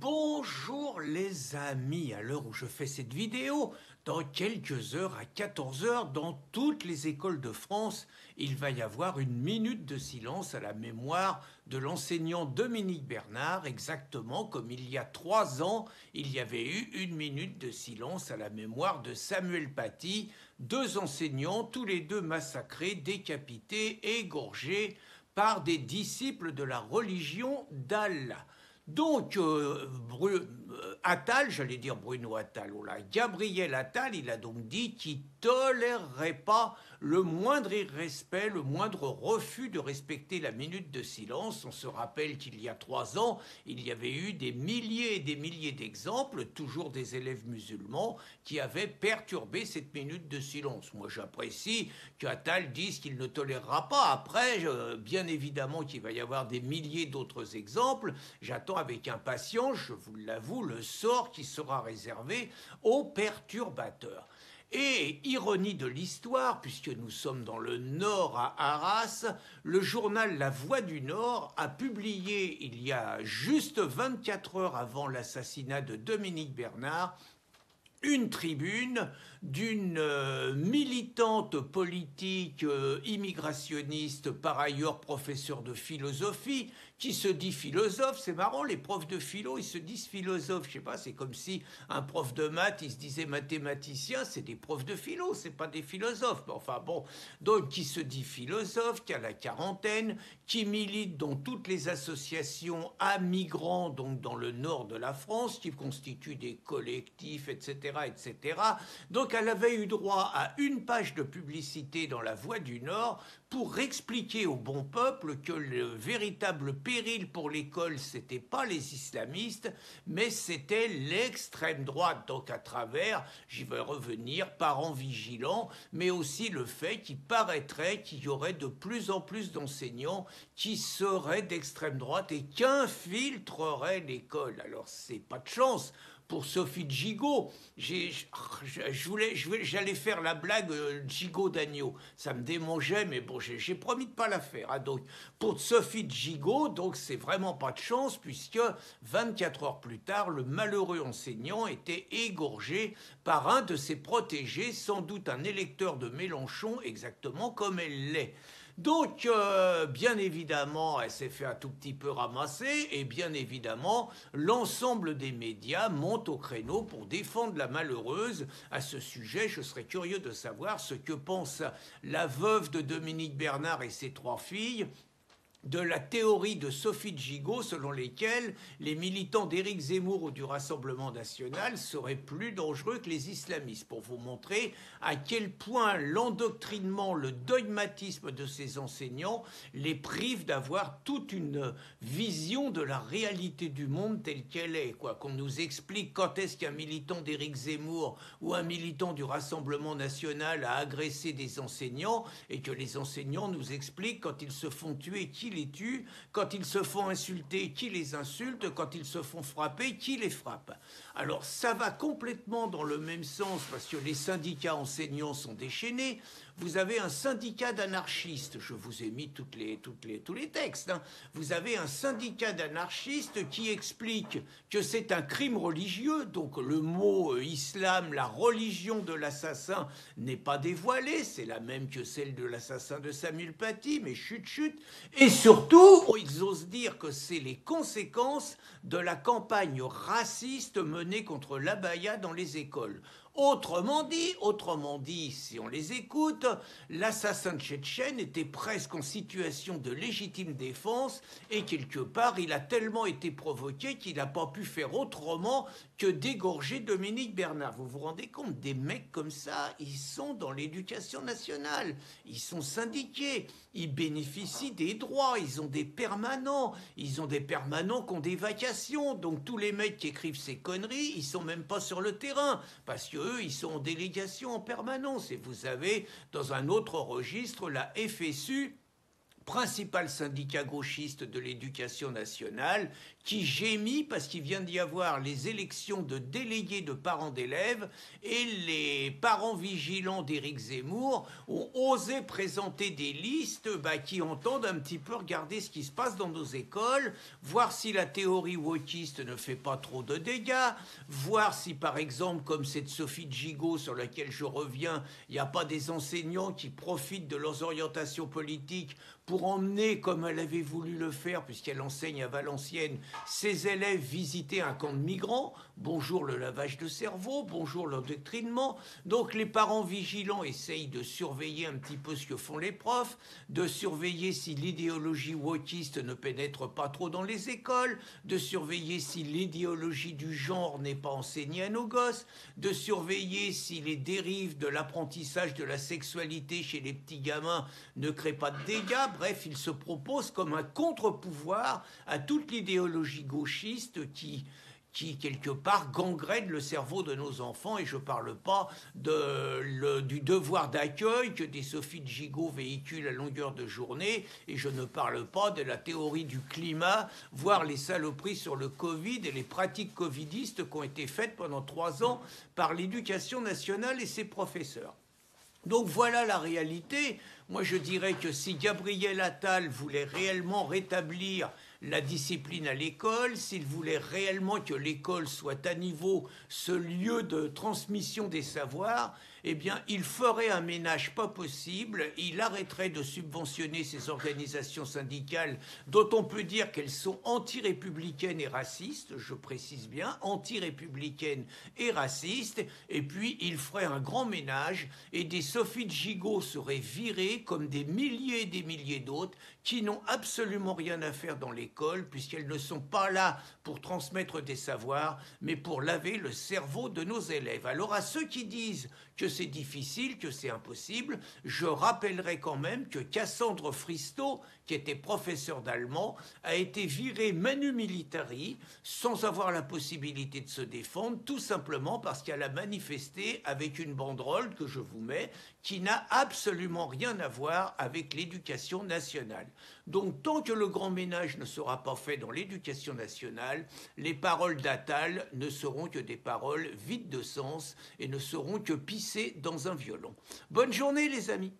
Bonjour les amis, à l'heure où je fais cette vidéo, dans quelques heures à 14 heures, dans toutes les écoles de France, il va y avoir une minute de silence à la mémoire de l'enseignant Dominique Bernard, exactement comme il y a 3 ans, il y avait eu une minute de silence à la mémoire de Samuel Paty, 2 enseignants, tous les deux massacrés, décapités, égorgés par des disciples de la religion d'Allah. Donc, Attal, j'allais dire Bruno Attal, oh là, Gabriel Attal, il a donc dit qu'il tolérerait pas le moindre irrespect, le moindre refus de respecter la minute de silence. On se rappelle qu'il y a 3 ans, il y avait eu des milliers et des milliers d'exemples, toujours des élèves musulmans, qui avaient perturbé cette minute de silence. Moi, j'apprécie qu'Attal dise qu'il ne tolérera pas. Après, bien évidemment qu'il va y avoir des milliers d'autres exemples. J'attends avec impatience, je vous l'avoue, le sort qui sera réservé aux perturbateurs. Et ironie de l'histoire, puisque nous sommes dans le Nord à Arras, le journal La Voix du Nord a publié il y a juste 24 heures avant l'assassinat de Dominique Bernard une tribune d'une militante politique immigrationniste, par ailleurs professeur de philosophie, qui se dit philosophe. C'est marrant, les profs de philo, ils se disent philosophes. Je sais pas, c'est comme si un prof de maths, il se disait mathématicien, c'est des profs de philo, c'est pas des philosophes. Mais enfin bon, donc qui se dit philosophe, qui a la quarantaine, qui milite dans toutes les associations à migrants, donc dans le nord de la France, qui constituent des collectifs, etc., etc. Donc elle avait eu droit à une page de publicité dans La Voix du Nord pour expliquer au bon peuple que le véritable péril pour l'école, c'était pas les islamistes, mais c'était l'extrême droite. Donc à travers, j'y vais revenir, parents vigilants, mais aussi le fait qu'il paraîtrait qu'il y aurait de plus en plus d'enseignants qui seraient d'extrême droite et qu'infiltreraient l'école. Alors c'est pas de chance pour Sophie Gigot. J'allais faire la blague Gigot d'agneau. Ça me démangeait, mais bon, j'ai promis de pas la faire. Hein. Donc, pour Sophie Gigot, donc c'est vraiment pas de chance, puisque 24 heures plus tard, le malheureux enseignant était égorgé par un de ses protégés, sans doute un électeur de Mélenchon, exactement comme elle l'est. Donc, bien évidemment, elle s'est fait un tout petit peu ramasser et bien évidemment, l'ensemble des médias montent au créneau pour défendre la malheureuse. À ce sujet, je serais curieux de savoir ce que pense la veuve de Dominique Bernard et ses 3 filles de la théorie de Sophie Gigot selon lesquelles les militants d'Éric Zemmour ou du Rassemblement national seraient plus dangereux que les islamistes, pour vous montrer à quel point l'endoctrinement, le dogmatisme de ces enseignants les prive d'avoir toute une vision de la réalité du monde telle qu'elle est. Qu'on nous explique quand est-ce qu'un militant d'Éric Zemmour ou un militant du Rassemblement national a agressé des enseignants et que les enseignants nous expliquent quand ils se font tuer qui les tue, quand ils se font insulter, qui les insulte, quand ils se font frapper, qui les frappe. Alors ça va complètement dans le même sens parce que les syndicats enseignants sont déchaînés. Vous avez un syndicat d'anarchistes, je vous ai mis tous les textes, hein. Vous avez un syndicat d'anarchistes qui explique que c'est un crime religieux, donc le mot islam, la religion de l'assassin n'est pas dévoilée, c'est la même que celle de l'assassin de Samuel Paty, mais chut. Et surtout, ils osent dire que c'est les conséquences de la campagne raciste menée contre l'abaya dans les écoles. Autrement dit, si on les écoute, l'assassin tchétchène était presque en situation de légitime défense et quelque part, il a tellement été provoqué qu'il n'a pas pu faire autrement que d'égorger Dominique Bernard. Vous vous rendez compte, des mecs comme ça, ils sont dans l'éducation nationale, ils sont syndiqués, ils bénéficient des droits, ils ont des permanents qui ont des vacations. Donc tous les mecs qui écrivent ces conneries, ils sont même pas sur le terrain parce que eux, ils sont en délégation en permanence. Et vous avez, dans un autre registre, la FSU, principal syndicat gauchiste de l'éducation nationale, qui gémit parce qu'il vient d'y avoir les élections de délégués de parents d'élèves et les parents vigilants d'Éric Zemmour ont osé présenter des listes qui entendent un petit peu regarder ce qui se passe dans nos écoles, voir si la théorie wokiste ne fait pas trop de dégâts, voir si par exemple, comme cette Sophie Gigot sur laquelle je reviens, il n'y a pas des enseignants qui profitent de leurs orientations politiques pour emmener, comme elle avait voulu le faire, puisqu'elle enseigne à Valenciennes, ses élèves visiter un camp de migrants. Bonjour le lavage de cerveau, bonjour l'endoctrinement. Donc les parents vigilants essayent de surveiller un petit peu ce que font les profs, de surveiller si l'idéologie wokiste ne pénètre pas trop dans les écoles, de surveiller si l'idéologie du genre n'est pas enseignée à nos gosses, de surveiller si les dérives de l'apprentissage de la sexualité chez les petits gamins ne créent pas de dégâts. Bref, il se propose comme un contre-pouvoir à toute l'idéologie gauchiste qui quelque part, gangrène le cerveau de nos enfants. Et je ne parle pas du devoir d'accueil que des Sophie Gigot véhiculent à longueur de journée. Et je ne parle pas de la théorie du climat, voire les saloperies sur le Covid et les pratiques covidistes qui ont été faites pendant 3 ans par l'éducation nationale et ses professeurs. Donc voilà la réalité. Moi je dirais que si Gabriel Attal voulait réellement rétablir la discipline à l'école, s'il voulait réellement que l'école soit à niveau ce lieu de transmission des savoirs, eh bien, il ferait un ménage pas possible, il arrêterait de subventionner ces organisations syndicales dont on peut dire qu'elles sont anti-républicaines et racistes, je précise bien, anti-républicaines et racistes, et puis il ferait un grand ménage et des Sophie Gigot seraient virées comme des milliers et des milliers d'autres qui n'ont absolument rien à faire dans l'école puisqu'elles ne sont pas là pour transmettre des savoirs, mais pour laver le cerveau de nos élèves. Alors à ceux qui disent que c'est difficile, que c'est impossible, je rappellerai quand même que Cassandre Fristo, qui était professeur d'allemand, a été virée manu militari sans avoir la possibilité de se défendre, tout simplement parce qu'elle a manifesté avec une banderole que je vous mets, qui n'a absolument rien à voir avec l'éducation nationale. Donc tant que le grand ménage ne sera pas fait dans l'éducation nationale, les paroles d'Attal ne seront que des paroles vides de sens et ne seront que pissées dans un violon. Bonne journée les amis.